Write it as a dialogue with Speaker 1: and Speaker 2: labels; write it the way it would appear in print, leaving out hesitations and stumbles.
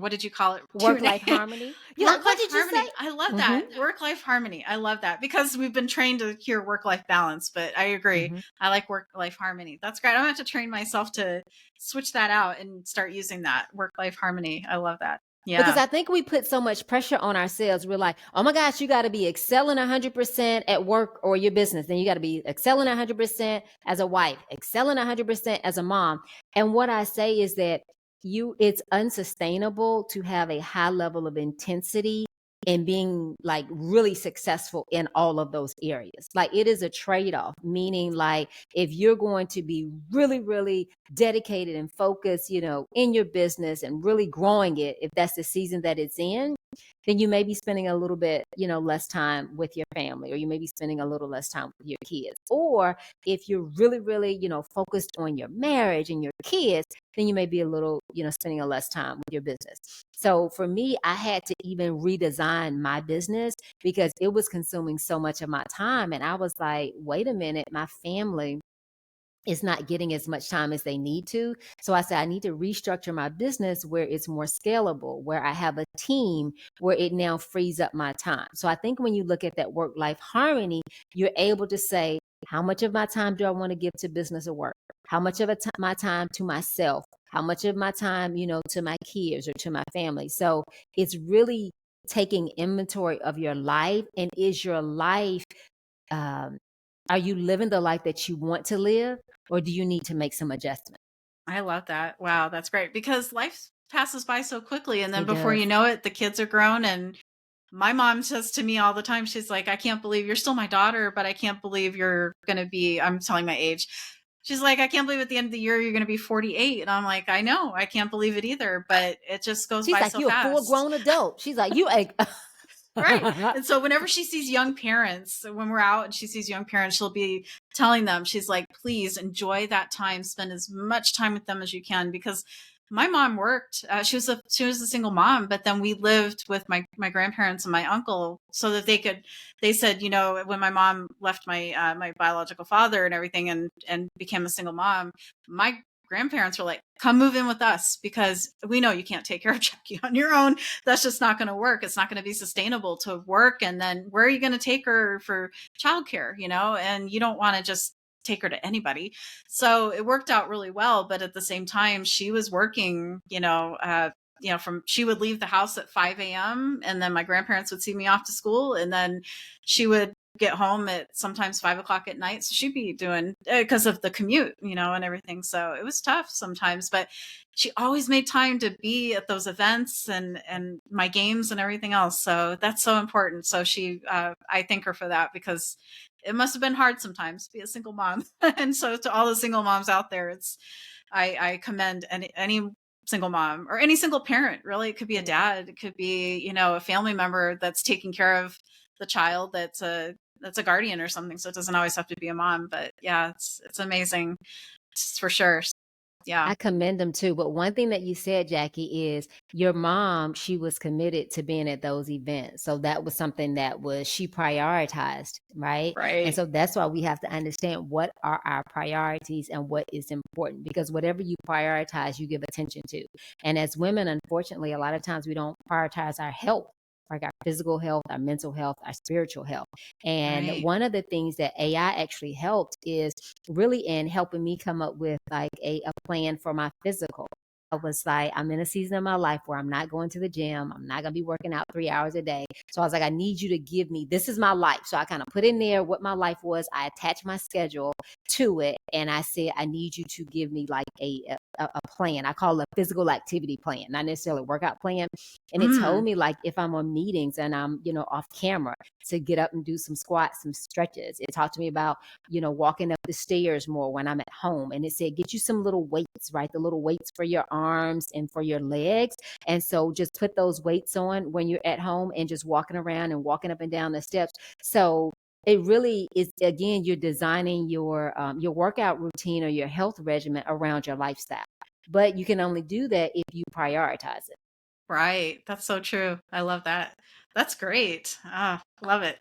Speaker 1: what did you call it?
Speaker 2: Work-life harmony. You're like, what
Speaker 1: Work-life
Speaker 2: did you
Speaker 1: harmony.
Speaker 2: say?
Speaker 1: I love
Speaker 2: Mm-hmm.
Speaker 1: that. Work-life harmony. I love that because we've been trained to hear work-life balance, but I agree.
Speaker 2: Mm-hmm.
Speaker 1: I like work-life harmony. That's great. I'm gonna have to train myself to switch that out and start using that work-life harmony. I love that.
Speaker 2: Because
Speaker 1: Yeah.
Speaker 2: I think we put so much pressure on ourselves. We're like, oh my gosh, you got to be excelling 100% at work or your business. Then you got to be excelling 100% as a wife, excelling 100% as a mom. And what I say is that it's unsustainable to have a high level of intensity and being like really successful in all of those areas. Like it is a trade off, meaning like if you're going to be really, really dedicated and focused, in your business and really growing it, if that's the season that it's in, then you may be spending a little bit, less time with your family, or you may be spending a little less time with your kids. Or if you're really, really, focused on your marriage and your kids, then you may be a little, spending a less time with your business. So for me, I had to even redesign my business because it was consuming so much of my time. And I was like, wait a minute, my family is not getting as much time as they need to. So I said, I need to restructure my business where it's more scalable, where I have a team, where it now frees up my time. So I think when you look at that work-life harmony, you're able to say, how much of my time do I want to give to business or work? How much of my time to myself? How much of my time, to my kids or to my family? So it's really taking inventory of your life, and is your life, um, are you living the life that you want to live, or do you need to make some adjustments?
Speaker 1: I love that. Wow, that's great because life passes by so quickly and then
Speaker 2: It
Speaker 1: before you
Speaker 2: does.
Speaker 1: know it, the kids are grown and my mom says to me all the time, she's like, I can't believe you're still my daughter, but I can't believe you're going to be, I'm telling my age. She's like, I can't believe at the end of the year you're going to be 48. And I'm like, I know, I can't believe it either, but it just goes
Speaker 2: She's
Speaker 1: by
Speaker 2: like,
Speaker 1: so
Speaker 2: you're a full
Speaker 1: fast.
Speaker 2: grown adult. She's like, you a
Speaker 1: Right. And so whenever she sees young parents, when we're out and she sees young parents, she'll be telling them, she's like, please enjoy that time, spend as much time with them as you can. Because my mom worked, she was a single mom, but then we lived with my grandparents and my uncle so that they said, when my mom left my biological father and everything and became a single mom, my grandparents were like, come move in with us because we know you can't take care of Jackie on your own. That's just not going to work. It's not going to be sustainable to work. And then where are you going to take her for childcare, and you don't want to just take her to anybody. So it worked out really well. But at the same time, she was working, she would leave the house at 5 a.m. and then my grandparents would see me off to school. And then she would get home at sometimes 5 o'clock at night. So she'd be doing because of the commute, and everything. So it was tough sometimes, but she always made time to be at those events and my games and everything else. So that's so important. So I thank her for that because it must have been hard sometimes to be a single mom. And so to all the single moms out there, I commend any single mom or any single parent, really. It could be a dad. It could be, a family member that's taking care of the child that's a guardian or something. So it doesn't always have to be a mom, but yeah, it's amazing. It's for sure. Yeah.
Speaker 2: I commend them too. But one thing that you said, Jackie, is your mom, she was committed to being at those events. So that was something that she prioritized, right? And
Speaker 1: Right.
Speaker 2: so that's why we have to understand what are our priorities and what is important, because whatever you prioritize, you give attention to. And as women, unfortunately, a lot of times we don't prioritize our health, like our physical health, our mental health, our spiritual health. And
Speaker 1: Right.
Speaker 2: one of the things that AI actually helped is really in helping me come up with like a plan for my physical. I was like, I'm in a season of my life where I'm not going to the gym. I'm not going to be working out 3 hours a day. So I was like, I need you to give me, this is my life. So I kind of put in there what my life was. I attached my schedule to it. And I said, I need you to give me like a plan. I call it a physical activity plan, not necessarily a workout plan. And it told
Speaker 1: Mm.
Speaker 2: me like if I'm on meetings and I'm, off camera, to get up and do some squats, some stretches. It talked to me about, walking up the stairs more when I'm at home. And it said, get you some little weights, right? The little weights for your arms and for your legs. And so just put those weights on when you're at home and just walking around and walking up and down the steps. So it really is, again, you're designing your workout routine or your health regimen around your lifestyle. But you can only do that if you prioritize it.
Speaker 1: Right. That's so true. I love that. That's great. Ah, love it.